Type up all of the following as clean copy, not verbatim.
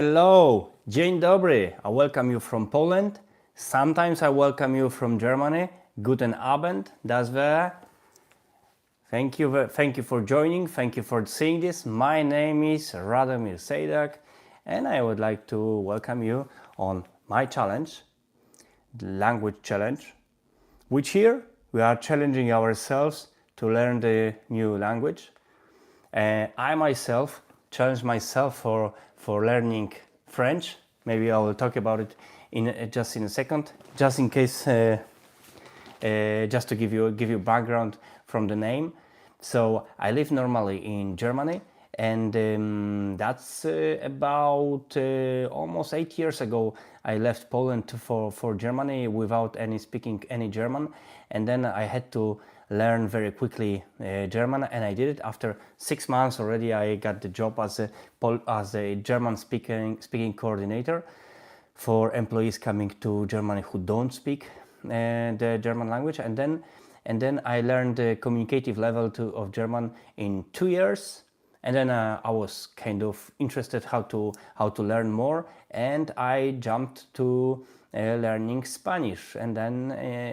Hello, dzień dobry. I welcome you from Poland. Sometimes I welcome you from Germany. Guten Abend, das wäre. Thank you for joining. Thank you for seeing this. My name is Radomir Sejdak, and I would like to welcome you on my challenge, the language challenge, which here we are challenging ourselves to learn the new language. I myself challenge myself for learning French. Maybe I will talk about it just in a second. Just in case, just to give you background from the name. So I live normally in Germany, and that's about almost 8 years ago. I left Poland for Germany without speaking any German, and then I had to learn very quickly German, and I did it. After 6 months already, I got the job as a German speaking coordinator for employees coming to Germany who don't speak the German language, and then I learned the communicative level of German in 2 years. And then I was kind of interested how to learn more, and I jumped to learning Spanish, and then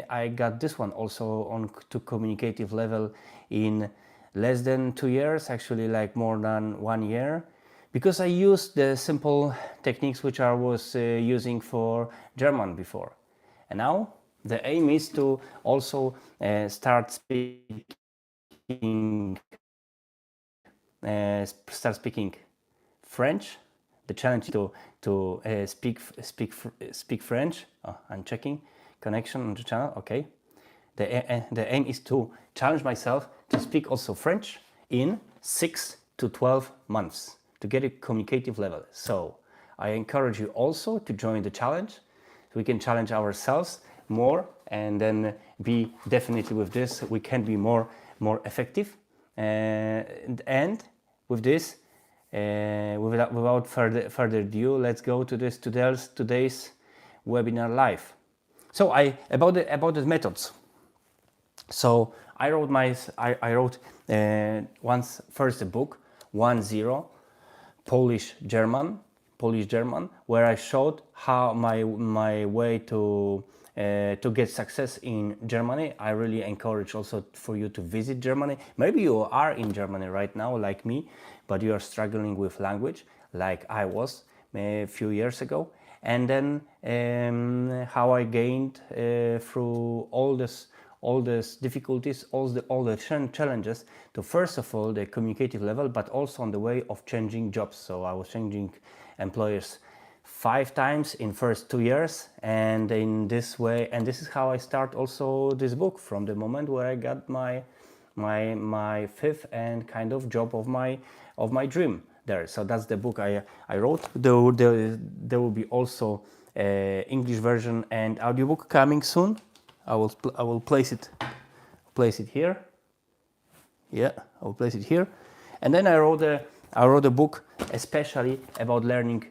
I got this one also on to communicative level in less than 2 years, actually like more than 1 year, because I used the simple techniques which I was using for German before. And now the aim is to also start speaking French. The challenge is to speak French. Oh, I'm checking connection on the channel. Okay. The aim is to challenge myself to speak also French in 6 to 12 months to get a communicative level. So I encourage you also to join the challenge. We can challenge ourselves more, and then be definitely with this we can be more effective. And with this, without further ado, let's go to today's webinar live. So about the methods. So I wrote first a book 10 Polish German, where I showed how my way to get success in Germany. I really encourage also for you to visit Germany. Maybe you are in Germany right now, like me, but you are struggling with language, like I was a few years ago. And then how I gained through all these difficulties, all the challenges, to first of all the communicative level, but also on the way of changing jobs. So I was changing employers 5 times in first 2 years, and in this way, and this is how I start also this book, from the moment where I got my fifth and kind of job of my dream there. So that's the book I wrote. There will be also English version and audiobook coming soon. I will place it here. Yeah, I will place it here. And then I wrote a book especially about learning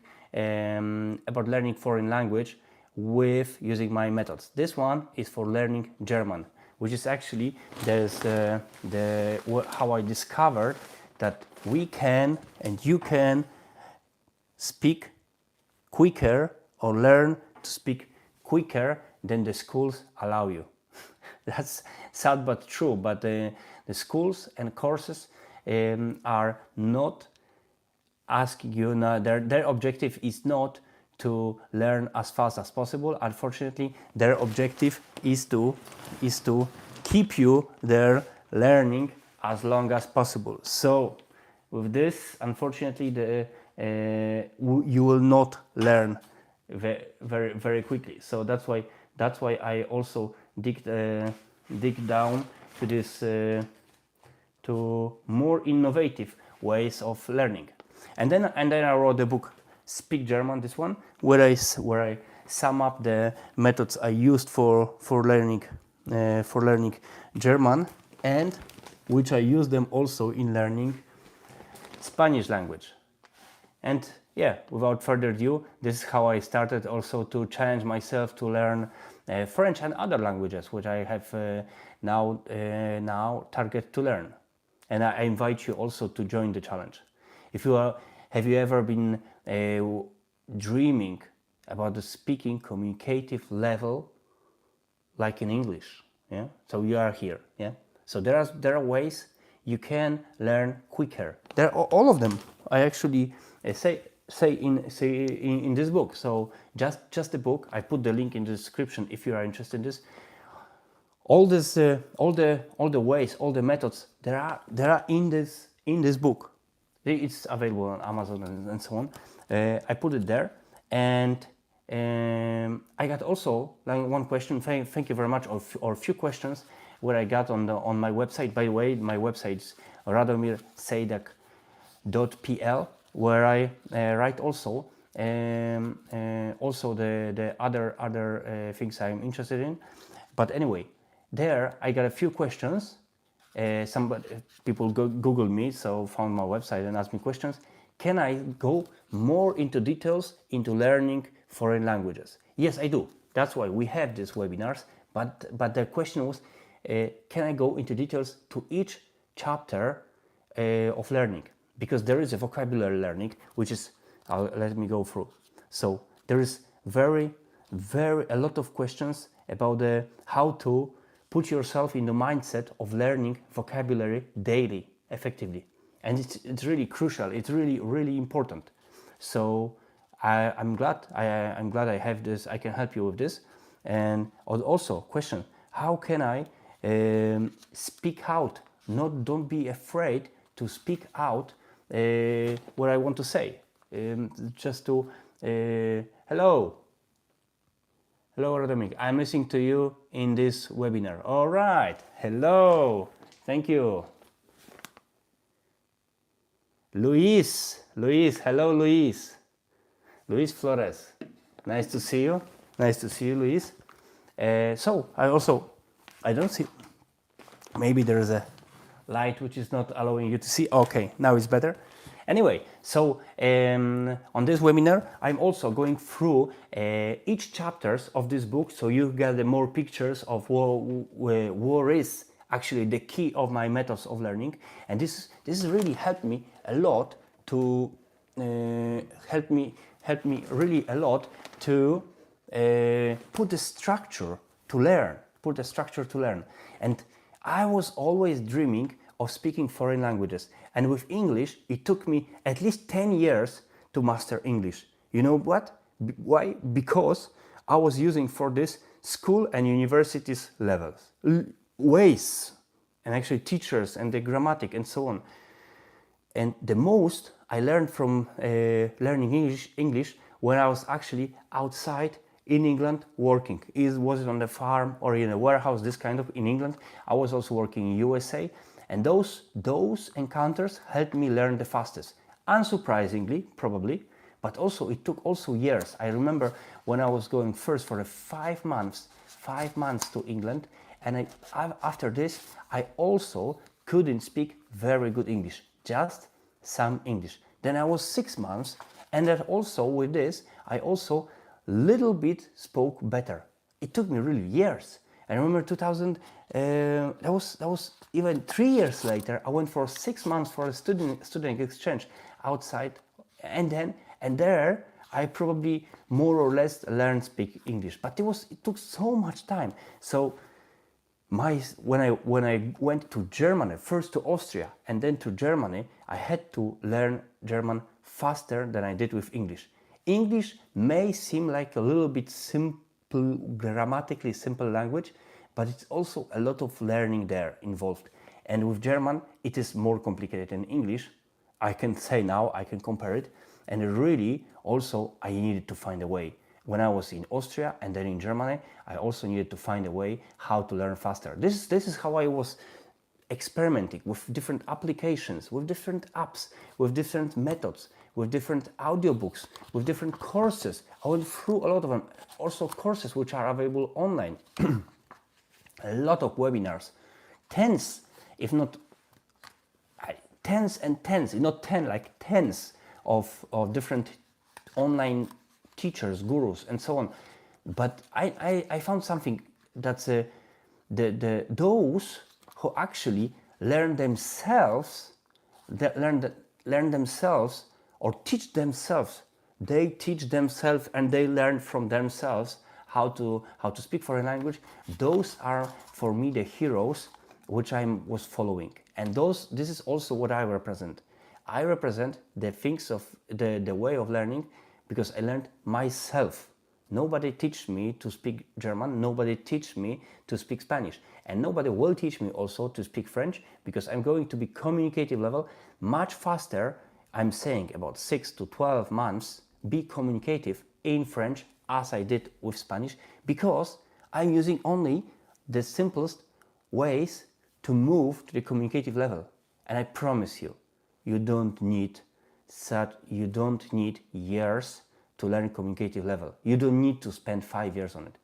foreign language with using my methods. This one is for learning German, which is actually how I discovered that we can and you can speak quicker or learn to speak quicker than the schools allow you. That's sad but true, but the schools and courses are not asking you, their objective is not to learn as fast as possible. Unfortunately, their objective is to keep you there learning as long as possible. So with this, unfortunately, you will not learn very quickly. So that's why I also dig down to this to more innovative ways of learning. And then I wrote the book Speak German, this one, where I sum up the methods I used for learning German, and which I use them also in learning Spanish language. And yeah, without further ado, this is how I started also to challenge myself to learn French and other languages, which I have now target to learn. And I invite you also to join the challenge. Have you ever been dreaming about the speaking communicative level like in English. Yeah, so you are here. Yeah, so there are ways you can learn quicker. There are all of them. I actually say in this book. So just the book. I put the link in the description if you are interested in this. All this, all the ways, all the methods there are in this book. It's available on Amazon and so on. I put it there, and I got also like one question. Thank you very much, or a few questions where I got on my website. By the way, my website is Radomir Sejdak.pl, where I write also the other things I'm interested in. But anyway, there I got a few questions. People Google me, so found my website and asked me questions. Can I go more into details into learning foreign languages? Yes, I do. That's why we have these webinars. But the question was, can I go into details to each chapter of learning? Because there is a vocabulary learning, which is, let me go through. So there is a lot of questions about how to put yourself in the mindset of learning vocabulary daily, effectively. And it's really crucial. It's really important. So I'm glad I have this. I can help you with this. And also question: how can I speak out? Don't be afraid to speak out what I want to say. Just to hello. Hello, Radomir. I'm listening to you in this webinar. All right. Hello. Thank you. Luis. Hello, Luis. Luis Flores. Nice to see you. Nice to see you, Luis. So I don't see. Maybe there is a light which is not allowing you to see. Okay, now it's better. Anyway, so on this webinar, I'm also going through each chapters of this book, so you get more pictures of what is actually the key of my methods of learning, and this really helped me a lot to put the structure to learn. And I was always dreaming of speaking foreign languages, and with English it took me at least 10 years to master English. You know what? Why? Because I was using for this school and universities levels ways, and actually teachers and the grammatic and so on. And the most I learned from learning English when I was actually outside in England working. Was it on the farm or in a warehouse, this kind of in England. I was also working in USA, and those encounters helped me learn the fastest. Unsurprisingly, probably, but also it took also years. I remember when I was going first for 5 months to England, and after this I also couldn't speak very good English, just some English. Then I was 6 months, and that also with this I also little bit spoke better. It took me really years. I remember 2000. That was even 3 years later. I went for 6 months for a student exchange outside, and there I probably more or less learned speak English. But it took so much time. So when I went to Germany, first to Austria and then to Germany, I had to learn German faster than I did with English. English may seem like a little bit simple, grammatically simple language, but it's also a lot of learning there involved. And with German, it is more complicated than English. I can say now, I can compare it. And really, also, I needed to find a way. When I was in Austria and then in Germany, I also needed to find a way how to learn faster. This is how I was experimenting with different applications, with different apps, with different methods, with different audiobooks, with different courses. I went through a lot of them. Also courses which are available online. A lot of webinars. Tens, if not tens and tens, not 10, like tens of different online teachers, gurus, and so on. But I found something that's those who actually learn themselves or teach themselves They teach themselves and they learn from themselves how to speak foreign language. Those are for me the heroes which I was following, and this is also what I represent. I represent the things of the way of learning because I learned myself. Nobody teach me to speak German, nobody teach me to speak Spanish, and nobody will teach me also to speak French because I'm going to be communicative level much faster. I'm saying about 6 to 12 months be communicative in French as I did with Spanish because I'm using only the simplest ways to move to the communicative level. And I promise you, you don't need years to learn communicative level. You don't need to spend 5 years on it.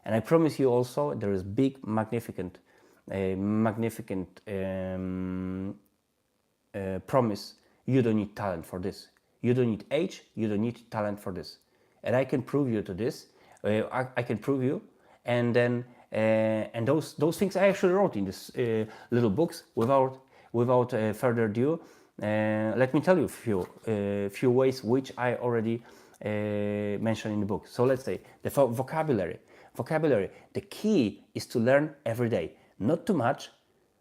And I promise you also there is big magnificent promise. You don't need talent for this. You don't need age, you don't need talent for this. And I can prove you to this. I can prove you. And then and those things I actually wrote in this little books. Without further ado, let me tell you a few ways which I already mentioned in the book. So let's say the vocabulary. The key is to learn every day. Not too much,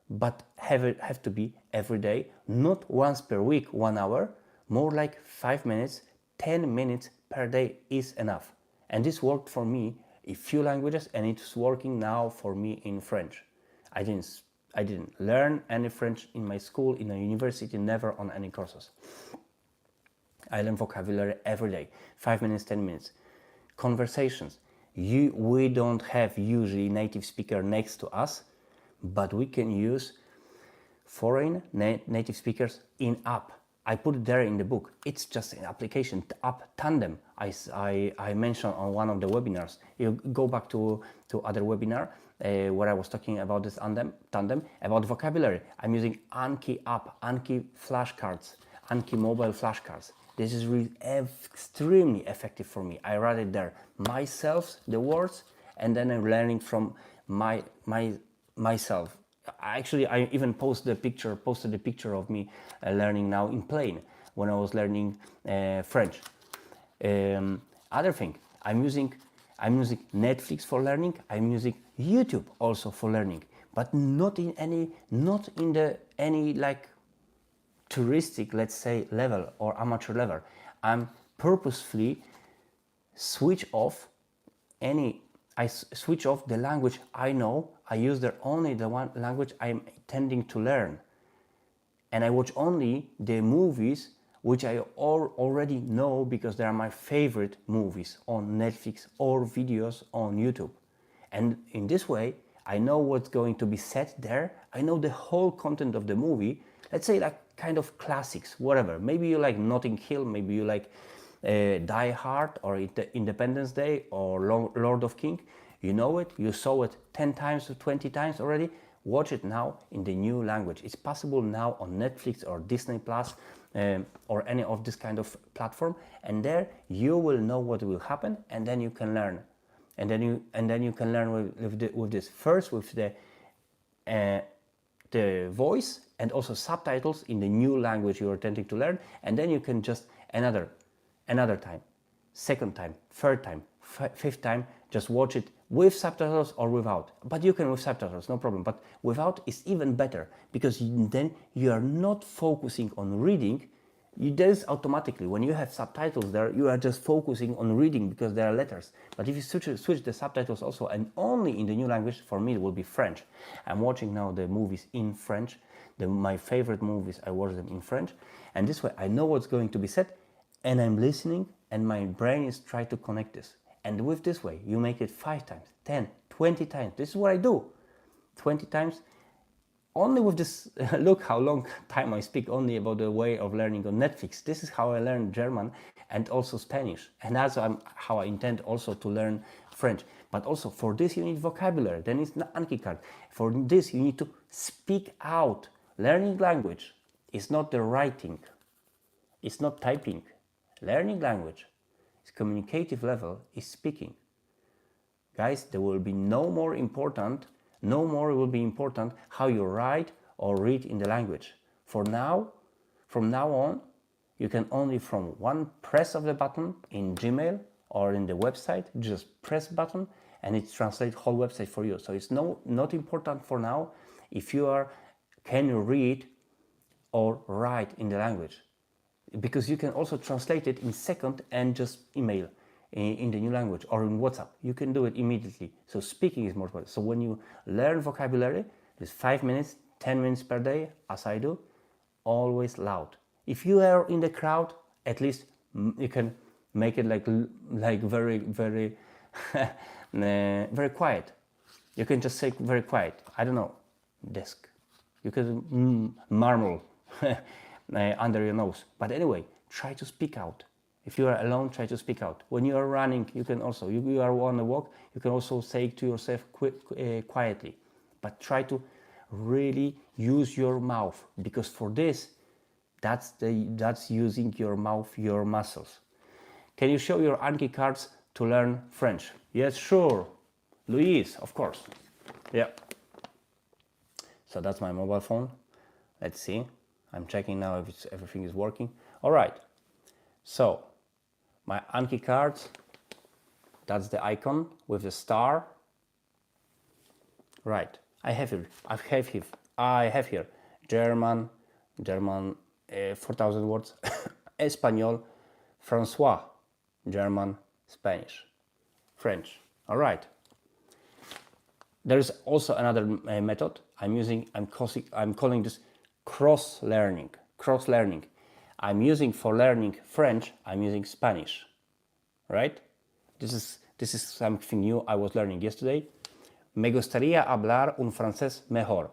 but have to be every day. Not once per week, 1 hour. More like 5 minutes, 10 minutes per day is enough. And this worked for me in few languages, and it's working now for me in French. I didn't learn any French in my school, in a university, never on any courses. I learn vocabulary every day, 5 minutes, 10 minutes. Conversations. We don't have usually native speaker next to us, but we can use foreign native speakers in app. I put it there in the book. It's just an application, app Tandem. I mentioned on one of the webinars. You go back to other webinar where I was talking about this Tandem, about vocabulary. I'm using Anki app, Anki flashcards, Anki mobile flashcards. This is really extremely effective for me. I write it there myself, the words, and then I'm learning from myself. Actually, I even posted the picture of me learning now in plane when I was learning French. Other thing, I'm using Netflix for learning. I'm using YouTube also for learning, but not in any like touristic, let's say, level or amateur level. I'm purposefully switch off the language I know. I use only the one language I'm intending to learn. And I watch only the movies which I already know because they are my favorite movies on Netflix or videos on YouTube. And in this way, I know what's going to be said there. I know the whole content of the movie. Let's say like kind of classics, whatever. Maybe you like Notting Hill, maybe you like Die Hard or Independence Day or Lord of King. You know it, you saw it 10 times or 20 times already. Watch it now in the new language. It's possible now on Netflix or Disney Plus or any of this kind of platform, and there you will know what will happen, and then you can learn. And then you can learn with this first with the voice and also subtitles in the new language you are intending to learn, and then you can just another time, second time, third time, fifth time, just watch it with subtitles or without. But you can with subtitles, no problem. But without is even better because then you are not focusing on reading. There's automatically, when you have subtitles there, you are just focusing on reading because there are letters. But if you switch the subtitles also and only in the new language, for me it will be French. I'm watching now the movies in French. My favorite movies, I watch them in French. And this way I know what's going to be said and I'm listening and my brain is trying to connect this. And with this way, you make it 5 times, 10, 20 times. This is what I do. 20 times. Only with this, look how long time I speak only about the way of learning on Netflix. This is how I learned German and also Spanish. And that's how I intend also to learn French. But also for this you need vocabulary. Then it's not Anki card. For this you need to speak out. Learning language is not the writing. It's not typing. Learning language. Communicative level is speaking. Guys, there will be no more will be important how you write or read in the language. From now on, You can only from one press of the button in Gmail or in the website, just press button and it translates whole website for you. So it's not important for now if you can you read or write in the language, because you can also translate it in second and just email in the new language or in WhatsApp. You can do it immediately. So speaking is more important. So when you learn vocabulary, it's 5 minutes, 10 minutes per day, as I do, always loud. If you are in the crowd, at least you can make it like very, very, very quiet. You can just say very quiet. I don't know, desk. You can murmur under your nose. But anyway, try to speak out. If you are alone, try to speak out. When you are running, you can also, you are on a walk, you can also say to yourself quietly. But try to really use your mouth, because for this, that's using your mouth, your muscles. Can you show your Anki cards to learn French? Yes, sure. Louise, of course. Yeah. So that's my mobile phone. Let's see. I'm checking now if everything is working. All right. So my Anki cards, that's the icon with the star. Right. I have here German, 4,000 words, Espanol, François, German, Spanish, French. All right. There is also another method I'm calling this cross learning. I'm using for learning French, I'm using Spanish, right? This is something new I was learning yesterday. Me gustaría hablar un francés mejor.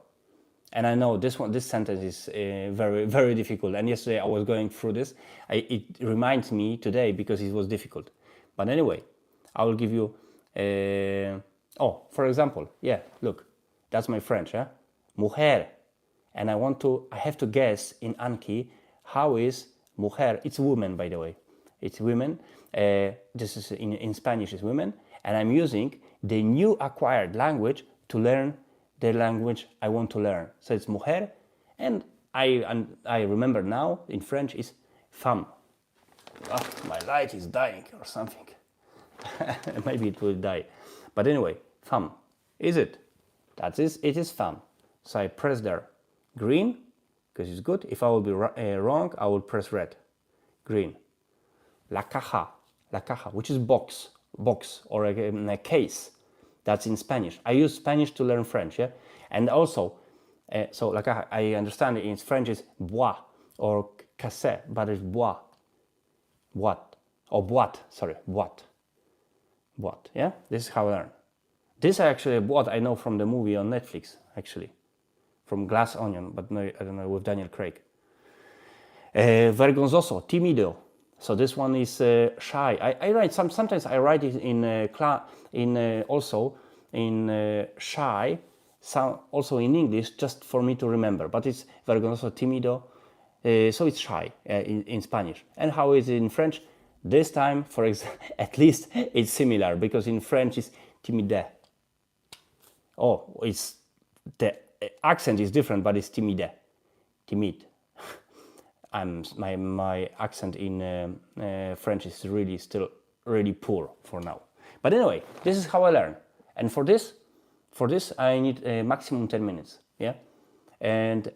And I know this sentence is very, very difficult. And yesterday I was going through this. It reminds me today because it was difficult. But anyway, I will give you, for example, yeah, look, that's my French, yeah? Mujer. And I have to guess in Anki, how is mujer? It's woman, by the way. It's women. This is in Spanish is women. And I'm using the new acquired language to learn the language I want to learn. So it's mujer. And I remember now in French is femme. Oh, my light is dying or something. Maybe it will die. But anyway, femme. Is it? It is femme. So I press there. Green, because it's good. If I will be wrong, I will press red. Green. La caja, which is box or a case. That's in Spanish. I use Spanish to learn French, yeah? And also, so la caja, I understand in French is bois or cassette, but it's bois. What? Or boîte, sorry, boîte. Boîte, yeah? This is how I learn. This actually what I know from the movie on Netflix, actually. From Glass Onion, but no, I don't know, with Daniel Craig. Vergonzoso, timido. So this one is shy. I write sometimes I write it also in shy, also in English, just for me to remember. But it's vergonzoso, timido. So it's shy in Spanish. And how is it in French? This time, at least it's similar, because in French it's timide. Oh, it's the accent is different, but it's timide. Timid. My accent in French is still really poor for now. But anyway, this is how I learn. And for this I need a maximum 10 minutes. Yeah, and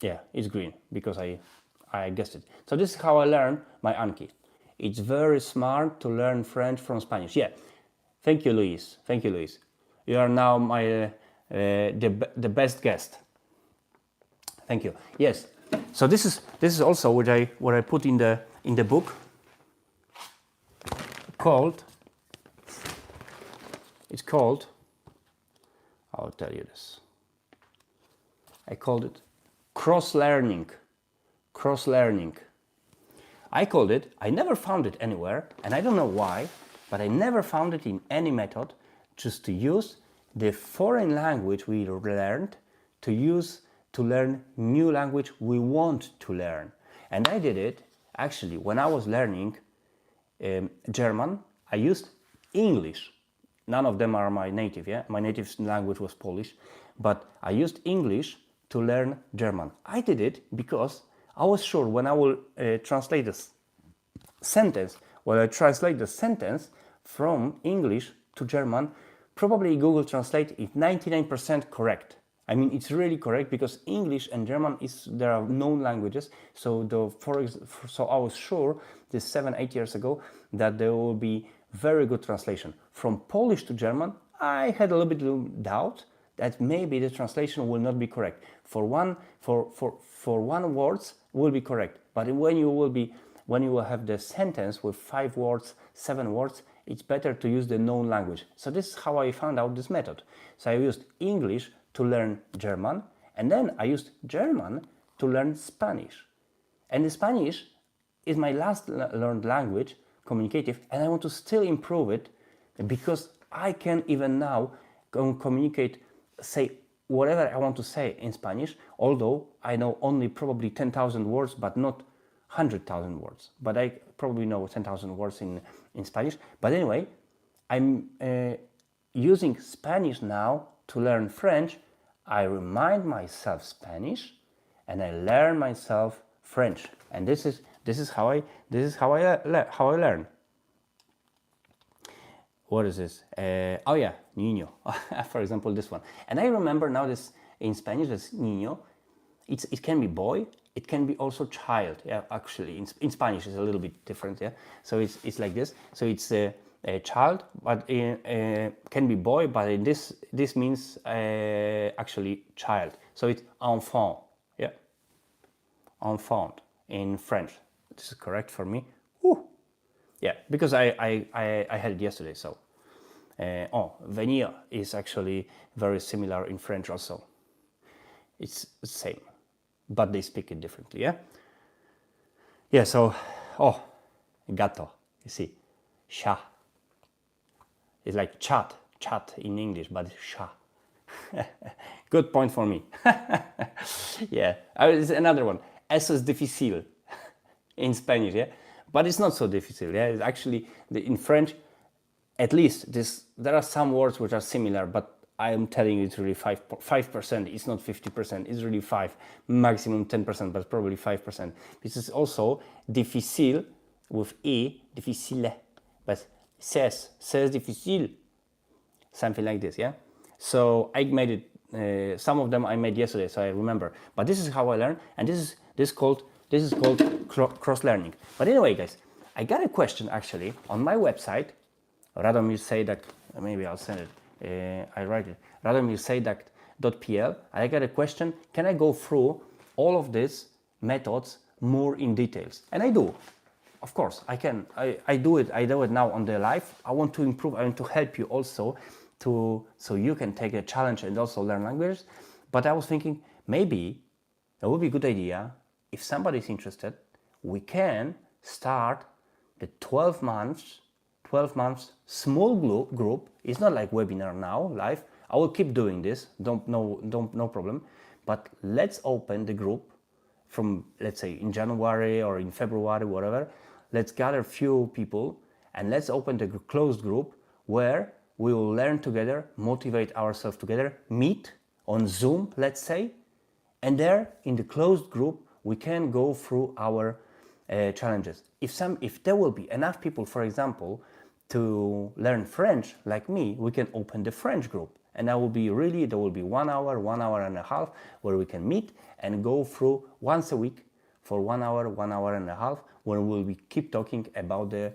yeah, it's green because I guessed it. So this is how I learn my Anki. It's very smart to learn French from Spanish. Yeah, thank you, Luis. Thank you, Luis. You are now my the best guest. Thank you. Yes. So this is also what I put in the book called. It's called. I'll tell you this. I called it cross learning. Cross learning. I called it. I never found it anywhere, and I don't know why, but I never found it in any method. Just to use the foreign language we learned to learn new language we want to learn. And I did it actually when I was learning German. I used English. None of them are my native, yeah? My native language was Polish, but I used English to learn German. I did it because I was sure when I will translate this sentence, when I translate the sentence from English to German, probably Google Translate is 99% correct. I mean, it's really correct because English and German there are known languages. So so I was sure this 7-8 years ago that there will be very good translation. From Polish to German, I had a little bit of doubt that maybe the translation will not be correct. For one words will be correct, but when you will have the sentence with 5 words, 7 words, it's better to use the known language. So this is how I found out this method. So I used English to learn German, and then I used German to learn Spanish. And the Spanish is my last learned language, communicative, and I want to still improve it because I can even now communicate, say whatever I want to say in Spanish, although I know only probably 10,000 words, but not 100,000 words. But I probably know 10,000 words in Spanish. But anyway, I'm using Spanish now to learn French. I remind myself Spanish, and I learn myself French. And this is how I learn. What is this? Oh yeah, niño. For example, this one. And I remember now this in Spanish, this niño. It can be boy. It can be also child. Yeah, actually, in Spanish it's a little bit different. Yeah, so it's like this. So it's a child, but can be boy. But in this means actually child. So it's enfant. Yeah, enfant in French. This is correct for me. Woo. Yeah, because I had it yesterday. So venir is actually very similar in French also. It's the same, but they speak it differently. Yeah. Yeah. So gato. You see, chat. It's like chat in English, but it's chat. Good point for me. Yeah. It's another one. Eso es difícil in Spanish. Yeah. But it's not so difficult. Yeah, it's actually in French, at least there are some words which are similar, but I am telling you it's really 5%. It's not 50%. It's really 5, maximum 10%, but probably 5%. This is also difícil with e, difficile, but c'est difficile, something like this. Yeah. So I made it. Some of them I made yesterday, so I remember. But this is how I learn, and this is called cross-learning. But anyway, guys, I got a question actually on my website, Radomir Sejdak. Maybe I'll send it. I write it, radomirsejdak.pl. I got a question. Can I go through all of these methods more in details? And I do. Of course, I can. I do it. I do it now on the live. I want to improve. I want to help you also so you can take a challenge and also learn languages. But I was thinking maybe it would be a good idea if somebody is interested. We can start the 12 months small group. It's not like webinar now live. I will keep doing this. No problem. But let's open the group from, let's say, in January or in February, whatever. Let's gather few people and let's open the closed group where we will learn together, motivate ourselves together, meet on Zoom, let's say, and there in the closed group we can go through our challenges. If there will be enough people, for example, to learn French like me, we can open the French group, and there will be 1 hour, 1 hour and a half where we can meet and go through once a week for 1 hour, 1 hour and a half, where we keep talking about the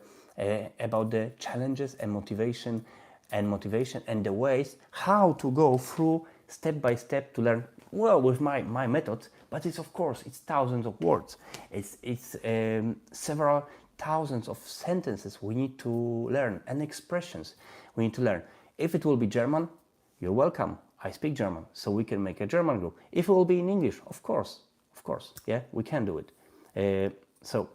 challenges and motivation and the ways how to go through step by step to learn well with my methods. But it's, of course, it's thousands of words. It's several thousands of sentences we need to learn and expressions we need to learn. If it will be German, you're welcome. I speak German, so we can make a German group. If it will be in English, of course, yeah, we can do it. So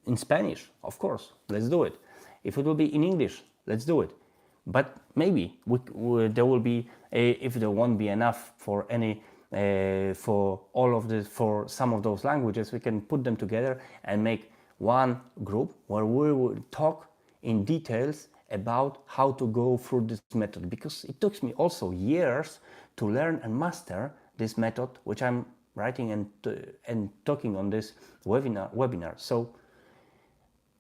in Spanish, of course, let's do it. If it will be in English, let's do it. But maybe there will be if there won't be enough for any for all of this, for some of those languages, we can put them together and make one group where we will talk in details about how to go through this method, because it took me also years to learn and master this method, which I'm writing and talking on this webinar. So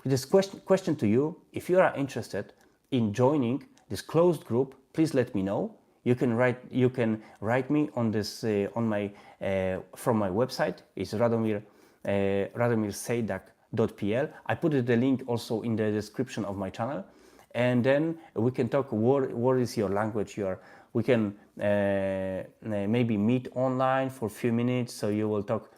this question to you: if you are interested in joining this closed group, please let me know. You can write me on this on my from my website. It's Radomir Sejdak.pl. I put the link also in the description of my channel, and then we can talk. What is your language? We can maybe meet online for a few minutes. So you will talk.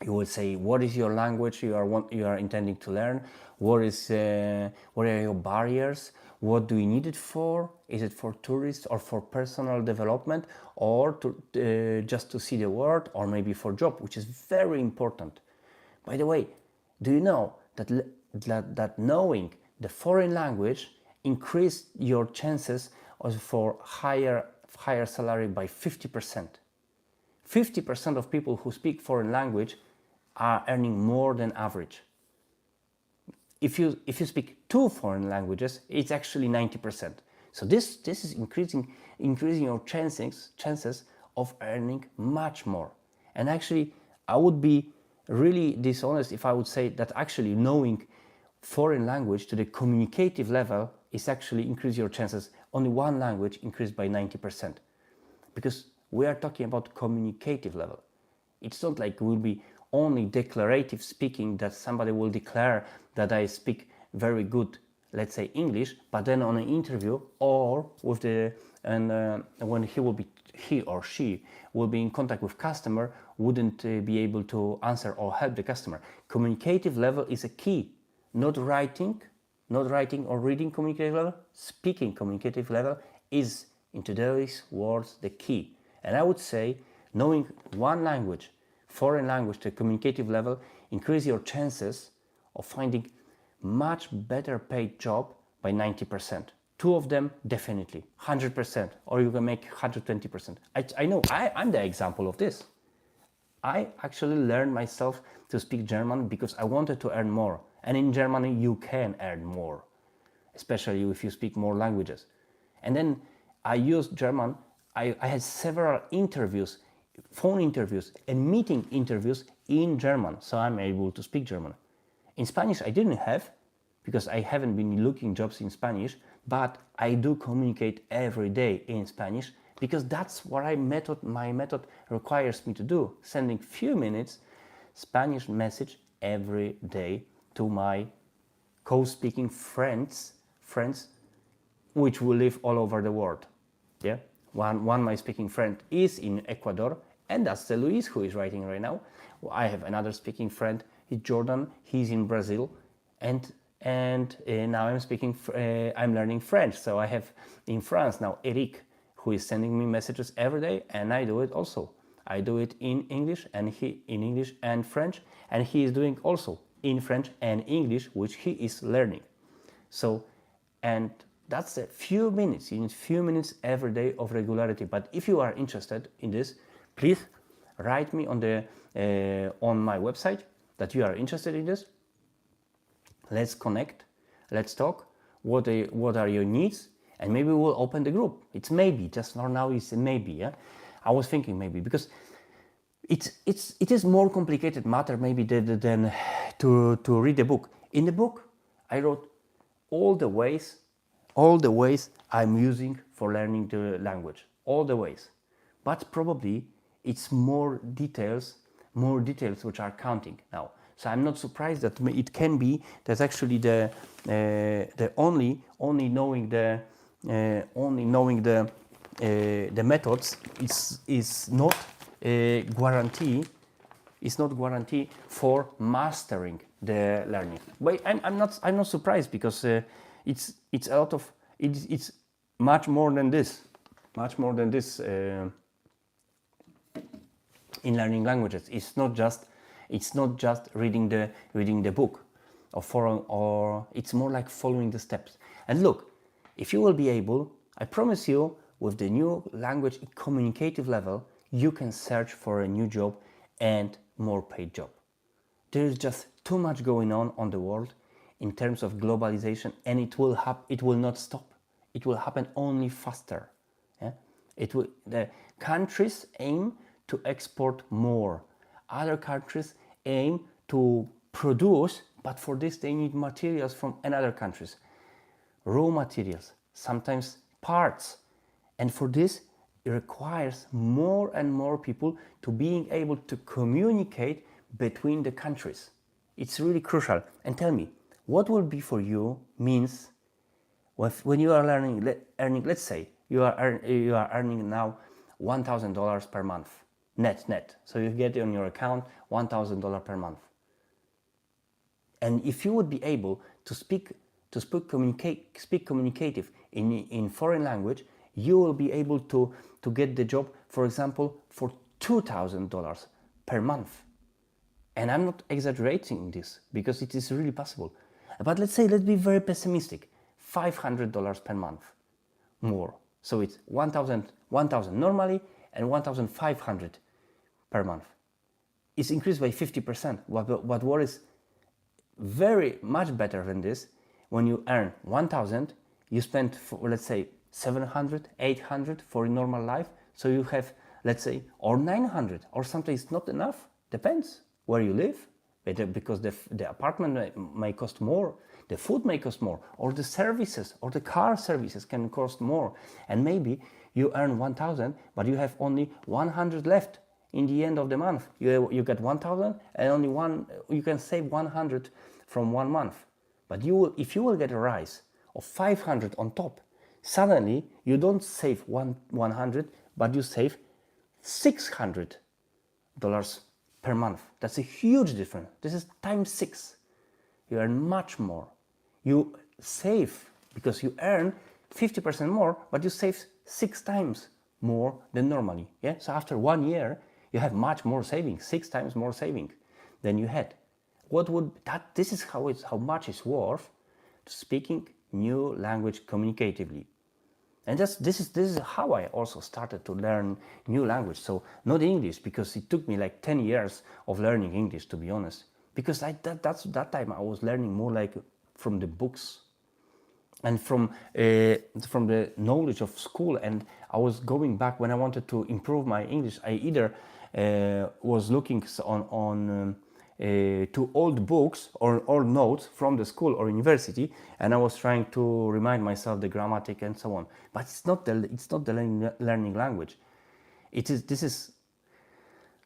You will say, what is your language you are intending to learn? What are your barriers? What do you need it for? Is it for tourists or for personal development, or to just to see the world, or maybe for job, which is very important. By the way, do you know that knowing the foreign language increase your chances for higher salary by 50%? 50% of people who speak foreign language are earning more than average. If you speak 2 foreign languages, it's actually 90%. So this is increasing your chances of earning much more. And actually, I would be really dishonest if I would say that actually knowing foreign language to the communicative level is actually increase your chances. Only one language increased by 90%, because we are talking about communicative level. It's not like it will be only declarative speaking, that somebody will declare that I speak very good, let's say English, but then on an interview or with when he or she will be in contact with customer, wouldn't be able to answer or help the customer. Communicative level is a key, not writing or reading communicative level. Speaking communicative level is, in today's words, the key. And I would say knowing one language, foreign language to communicative level, increase your chances of finding much better paid job by 90%. 2 of them definitely 100%, or you can make 120%. I know I'm the example of this. I actually learned myself to speak German because I wanted to earn more. And in Germany you can earn more, especially if you speak more languages. And then I used German. I had several interviews, phone interviews and meeting interviews in German, so I'm able to speak German. In Spanish I didn't have, because I haven't been looking jobs in Spanish, but I do communicate every day in Spanish, because that's what my method requires me to do, sending few minutes Spanish message every day to my co-speaking friends, which will live all over the world. Yeah, one my speaking friend is in Ecuador, and that's the Luis who is writing right now. I have another speaking friend, he's Jordan, he's in Brazil, and now I'm learning French. So I have in France now Eric, who is sending me messages every day, and I do it also. I do it in English and English and French, and he is doing also in French and English, which he is learning. So, and that's a few minutes. You need few minutes every day of regularity. But if you are interested in this, please write me on my website that you are interested in this. Let's connect. Let's talk. What are your needs? And maybe we'll open the group. It's maybe. Just for now, it's a maybe. Yeah, I was thinking maybe, because it is more complicated matter maybe than to read the book. In the book, I wrote all the ways I'm using for learning the language, all the ways. But probably it's more details which are counting now. So I'm not surprised that it can be that actually the only knowing the methods is not guarantee for mastering the learning. But I'm not surprised, because it's a lot of it's much more than this in learning languages. It's not just reading the book or it's more like following the steps. And look, if you will be able, I promise you, with the new language communicative level, you can search for a new job and more paid job. There is just too much going on the world in terms of globalization, and it will not stop. It will happen only faster. Yeah? The countries aim to export more. Other countries aim to produce, but for this they need materials from another countries, raw materials, sometimes parts. And for this, it requires more and more people to being able to communicate between the countries. It's really crucial. And tell me, what will be for you means when you are earning, let's say you are earning now $1,000 per month, net. So you get on your account $1,000 per month. And if you would be able to speak communicative in foreign language, you will be able to get the job, for example, for $2,000 per month. And I'm not exaggerating this because it is really possible. But let's be very pessimistic, $500 per month more. So it's 1,000 normally and 1,500 per month. It's increased by 50%. What is very much better than this, when you earn 1,000, you spend, let's say, 700, 800 for a normal life. So you have, let's say, or 900, or sometimes not enough. Depends where you live, because the apartment may cost more, the food may cost more, or the services, or the car services can cost more. And maybe you earn 1,000, but you have only 100 left in the end of the month. You get 1,000 and only you can save 100 from 1 month. But if you will get a rise of 500 on top, suddenly you don't save 100, but you save $600 per month. That's a huge difference. This is times 6. You earn much more. You save because you earn 50% more, but you save 6 times more than normally. Yeah. So after 1 year, you have much more savings, 6 times more saving than you had. This is how much it's worth speaking new language communicatively. And this is how I also started to learn new language. So not English, because it took me like 10 years of learning English, to be honest. Because that time I was learning more like from the books and from the knowledge of school. And I was going back when I wanted to improve my English. I either was looking on to old books or old notes from the school or university, and I was trying to remind myself the grammatic and so on. But it's not the learning language. This is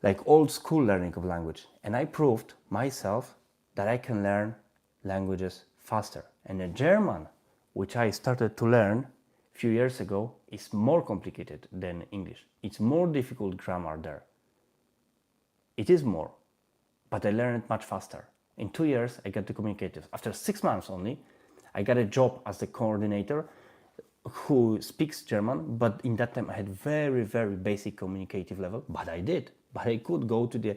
like old school learning of language, and I proved myself that I can learn languages faster. And the German, which I started to learn a few years ago, is more complicated than English. It's more difficult grammar there. It is more. But I learned it much faster. In 2 years, I got the communicative. After 6 months only, I got a job as the coordinator who speaks German, but in that time I had very, very basic communicative level, but I did. But I could go to the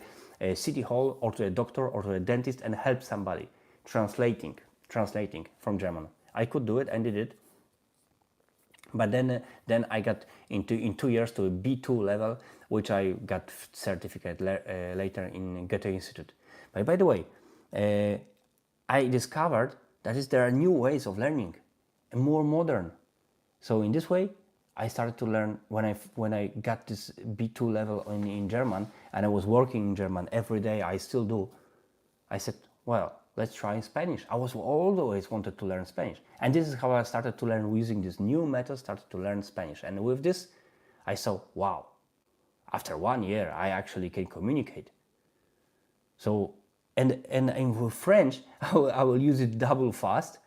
city hall or to a doctor or to a dentist and help somebody translating from German. I could do it and did it. But then I got in 2 years to a B2 level, which I got certificate later in Goethe Institute. But by the way, I discovered that there are new ways of learning, and more modern. So in this way, I started to learn when I got this B2 level in German, and I was working in German every day. I still do. I said, well, let's try Spanish. I was always wanted to learn Spanish. And this is how I started to learn, using this new method, started to learn Spanish. And with this, I saw, wow, after 1 year, I actually can communicate. So, and with French, I will use it double fast,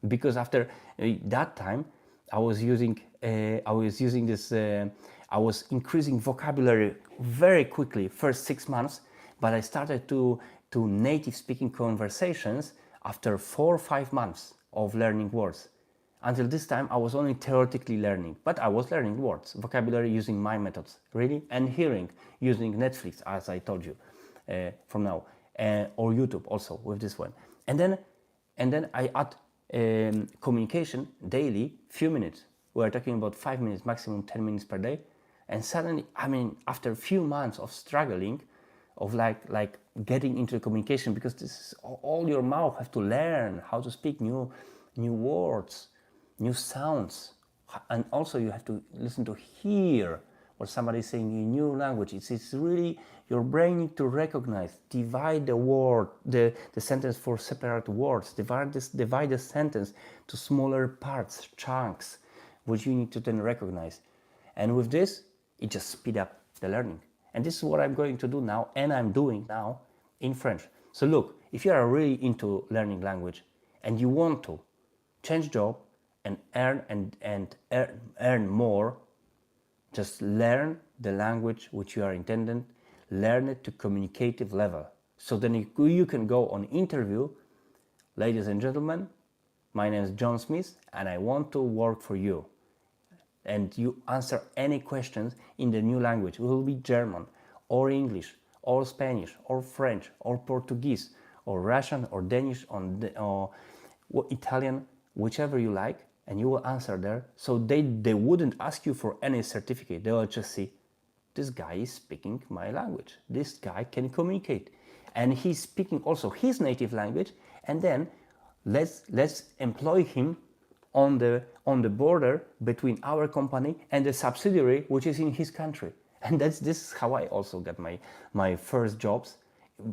because after that time, I was increasing vocabulary very quickly, first 6 months, but I started to native speaking conversations after 4 or 5 months of learning words. Until this time, I was only theoretically learning, but I was learning words, vocabulary, using my methods, really, and hearing, using Netflix, as I told you, from now, or YouTube also with this one. And then I add communication daily, few minutes. We're talking about 5 minutes, maximum 10 minutes per day. And suddenly, I mean, after a few months of struggling, of like getting into communication, because this is all your mouth have to learn how to speak new words, new sounds, and also you have to listen to hear or somebody saying a new language, it's really your brain need to recognize, divide the word, the sentence for separate words, divide the sentence to smaller parts, chunks, which you need to then recognize. And with this, it just speed up the learning. And this is what I'm going to do now, and I'm doing now in French. So look, if you are really into learning language and you want to change job and earn more, just learn the language which you are intended, learn it to communicative level. So then you can go on interview, ladies and gentlemen, my name is John Smith and I want to work for you. And you answer any questions in the new language. It will be German or English or Spanish or French or Portuguese or Russian or Danish or Italian, whichever you like, and you will answer there. So they wouldn't ask you for any certificate. They will just see, this guy is speaking my language. This guy can communicate. And he's speaking also his native language, and then let's employ him on the border between our company and the subsidiary which is in his country. And this is how I also got my first jobs,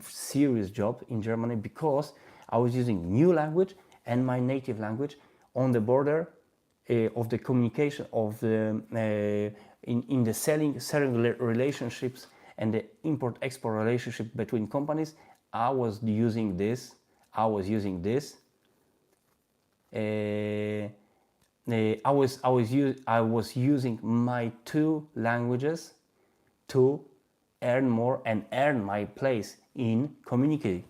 serious job in Germany, because I was using new language and my native language on the border of the communication of the in the selling relationships and the import-export relationship between companies. I was using this. I was using my two languages to earn more and earn my place in community.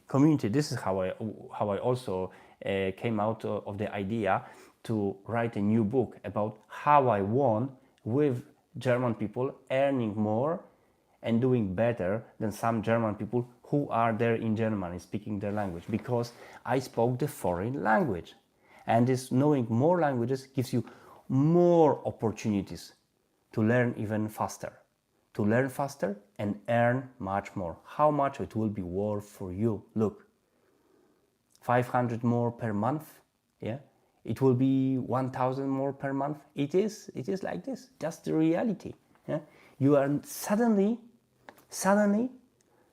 This is how I also came out of the idea to write a new book about how I won with German people, earning more and doing better than some German people who are there in Germany speaking their language, because I spoke the foreign language. And this knowing more languages gives you more opportunities to learn even faster. To learn faster and earn much more. How much it will be worth for you? Look, 500 more per month, yeah? It will be 1,000 more per month. It is like this, just the reality. Yeah? You are suddenly,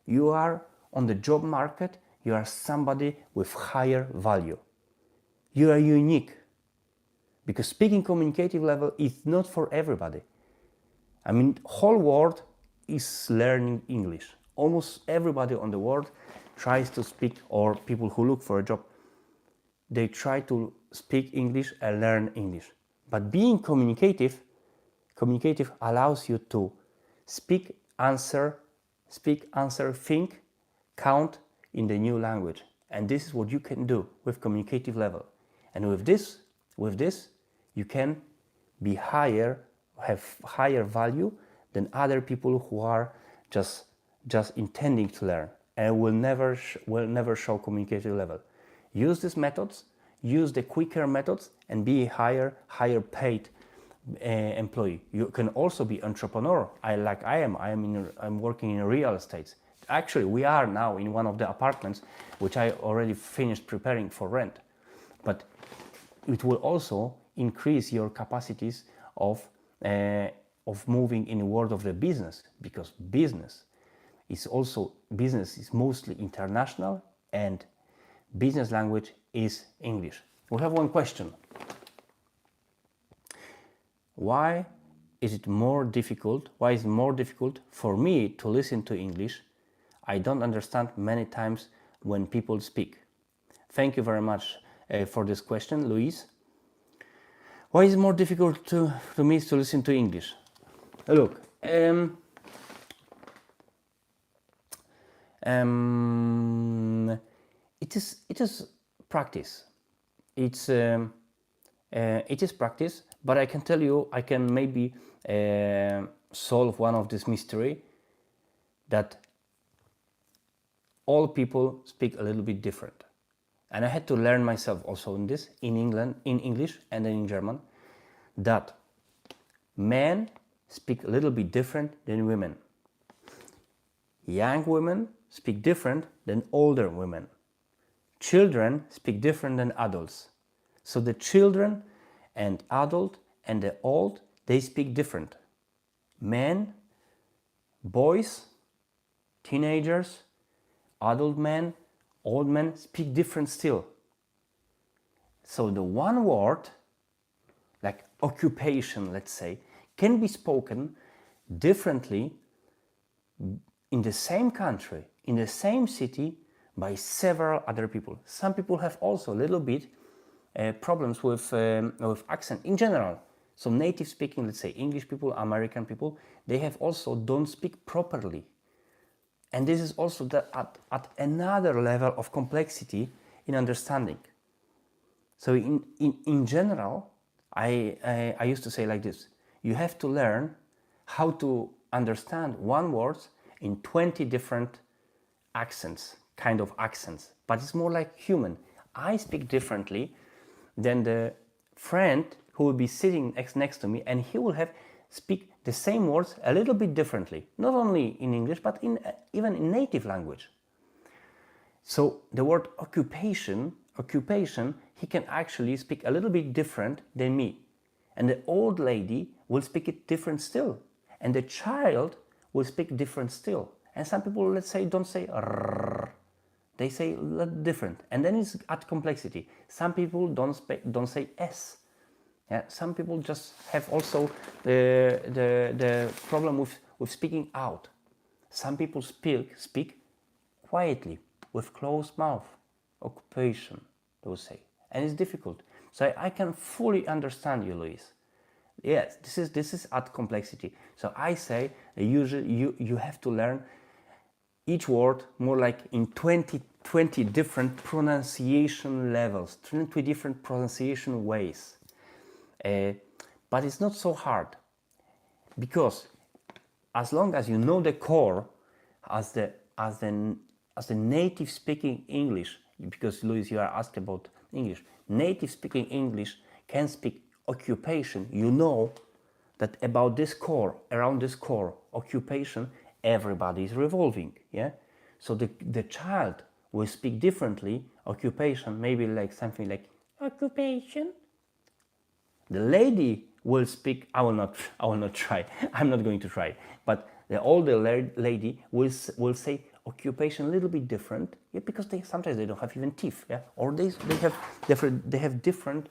you are on the job market, you are somebody with higher value. You are unique, because speaking communicative level is not for everybody. I mean, whole world is learning English. Almost everybody on the world tries to speak, or people who look for a job, they try to speak English and learn English. But being communicative allows you to speak, answer, think, count in the new language. And this is what you can do with communicative level. And with this, you can be higher, have higher value than other people who are just intending to learn and will never show communicative level. Use these methods, use the quicker methods, and be a higher paid employee. You can also be entrepreneur. I'm working in real estate. Actually, we are now in one of the apartments which I already finished preparing for rent. But it will also increase your capacities of moving in the world of the business, because business is mostly international, and business language is English. We have one question. Why is it more difficult for me to listen to English? I don't understand many times when people speak. Thank you very much for this question, Louise. Why is it more difficult to me to listen to English? Look, it is practice. It is practice, but I can tell you, I can maybe solve one of this mystery, that all people speak a little bit different. And I had to learn myself also in English and then in German, that men speak a little bit different than women. Young women speak different than older women. Children speak different than adults. So the children and adult and the old, they speak different. men, boys, teenagers, adult men, old men speak different still. So the one word, like occupation, let's say, can be spoken differently in the same country, in the same city, by several other people. Some people have also a little bit problems with accent in general. So native speaking, let's say English people, American people, they have also don't speak properly. And this is also at another level of complexity in understanding. So in general, I used to say like this: you have to learn how to understand one word in 20 different accents, kind of accents, but it's more like human. I speak differently than the friend who will be sitting next to me, and he will speak the same words a little bit differently, not only in English, but even in native language. So the word occupation, he can actually speak a little bit different than me. And the old lady will speak it different still. And the child will speak different still. And some people, let's say, don't say rrr. They say different. And then it's at complexity. Some people don't say s. Yeah, some people just have also the problem with speaking out. Some people speak quietly, with closed mouth. Occupation, they will say. And it's difficult. So I can fully understand you, Luis. Yes, this is at complexity. So I say usually you have to learn each word more like in 20 different pronunciation levels, 20 different pronunciation ways. But it's not so hard, because as long as you know the core, as the native speaking English, because Luis, you are asked about English, native speaking English can speak occupation. You know that about this core, around this core occupation, everybody is revolving. Yeah. So the child will speak differently. Occupation, maybe like something like occupation. The lady will speak. I will not try. I'm not going to try. But the older lady will say occupation a little bit different. Yeah, because sometimes they don't have even teeth. Yeah, or they have different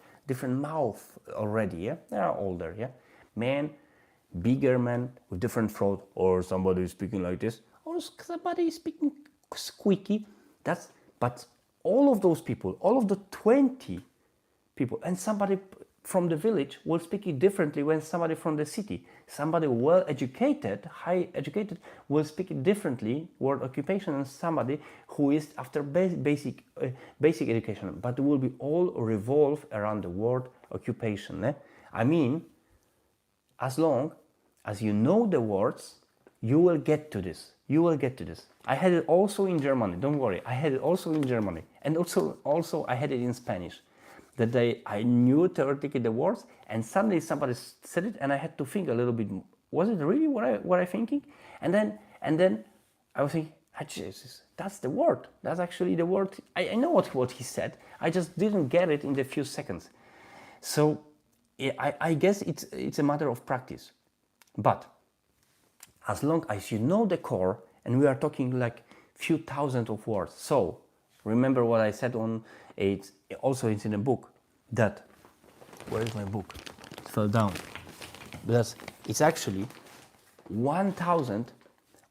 mouth already. Yeah, they are older. Yeah, man, bigger man with different throat, or somebody is speaking like this, or somebody is speaking squeaky. But all of those people, all of the 20 people, and somebody from the village will speak it differently when somebody from the city. Somebody well educated, high educated, will speak it differently, word occupation, and somebody who is after basic education. But it will be all revolve around the word occupation. Eh? I mean, as long as you know the words, you will get to this. You will get to this. I had it also in Germany. Don't worry. I had it also in Germany, and also I had it in Spanish. That I knew theoretically the words, and suddenly somebody said it, and I had to think a little bit. Was it really what I thinking? And then I was thinking, oh, Jesus, that's the word. That's actually the word. I know what he said. I just didn't get it in the few seconds. So I guess it's a matter of practice. But as long as you know the core, and we are talking like few thousand of words. So remember what I said on it's in the book, that where is my book? It fell down. Because it's actually 1,000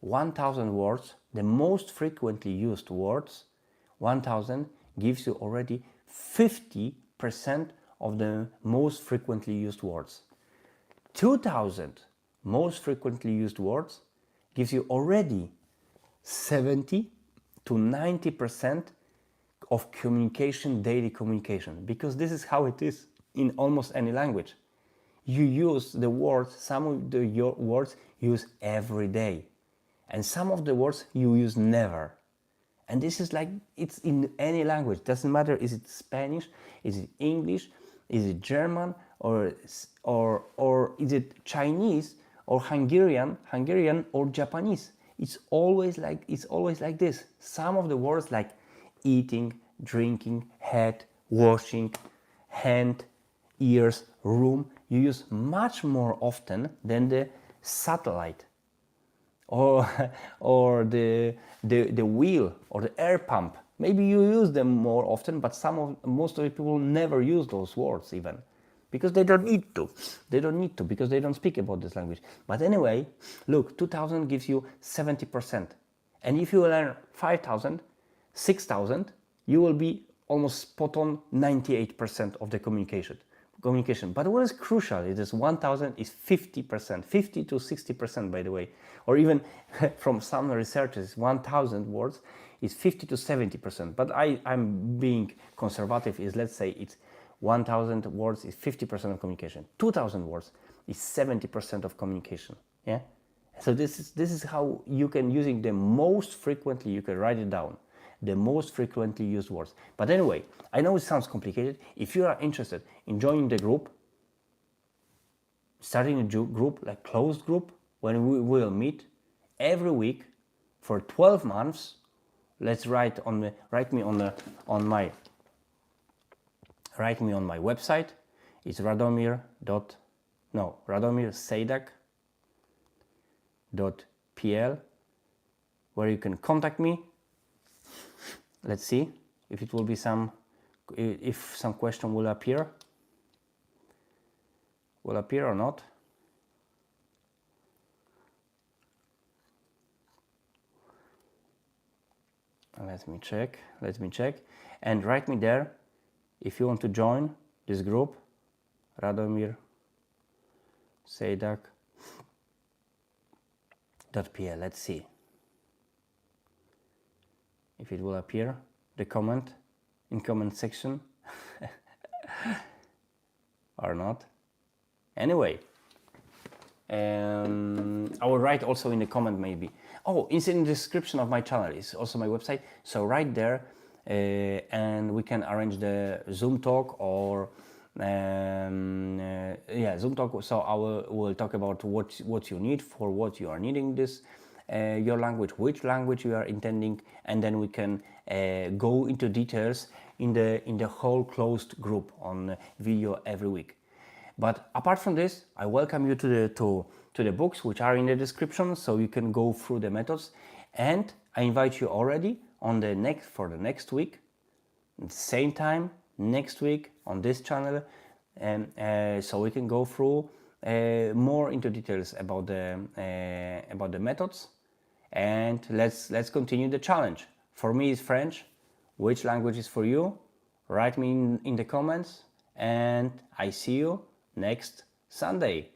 words, the most frequently used words. 1,000 gives you already 50% of the most frequently used words. 2,000 most frequently used words gives you already 70 to 90% of communication, daily communication, because this is how it is in almost any language. You use the words, some of your words you use every day, and some of the words you use never. And this is like, it's in any language. Doesn't matter, is it Spanish, is it English, is it German, or is it Chinese, or Hungarian or Japanese. It's always like this. Some of the words like eating, drinking, head, washing, hand, ears, room, you use much more often than the satellite, or or the wheel or the air pump. Maybe you use them more often, but most of the people never use those words even, because they don't need to. They don't need to because they don't speak about this language. But anyway, look, 2,000 gives you 70%, and if you learn 5,000, 6,000, you will be almost spot on 98% of the communication. But what is crucial is 1,000 is 50%, 50 to 60%, by the way, or even from some researchers, 1,000 words is 50 to 70%. But I'm being conservative. Is, let's say it's 1,000 words is 50% of communication. 2,000 words is 70% of communication. Yeah. So this is how you can, using the most frequently, you can write it down. The most frequently used words. But anyway, I know it sounds complicated. If you are interested in joining the group, starting a group, like closed group, when we will meet every week for 12 months, let's write me on my website. It's Radomir Sejdak.pl, where you can contact me. Let's see if it will be if some question will appear or not. Let me check, and write me there if you want to join this group, Radomir Sejdak.pl. Let's see if it will appear, the comment section or not. Anyway, I will write also in the comment maybe. Oh, it's in the description of my channel. It's also my website. So right there, and we can arrange the Zoom talk or Zoom talk. So we'll talk about what you need for what you are needing this. Your language, which language you are intending, and then we can go into details in the whole closed group on video every week. But apart from this, I welcome you to the books which are in the description, so you can go through the methods, and I invite you already for the next week, same time next week on this channel, and so we can go through more into details about the methods. And let's continue the challenge. For me, it's French. Which language is for you? Write me in the comments, and I see you next Sunday.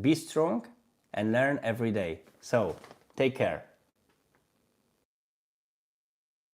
Be strong and learn every day. So, take care.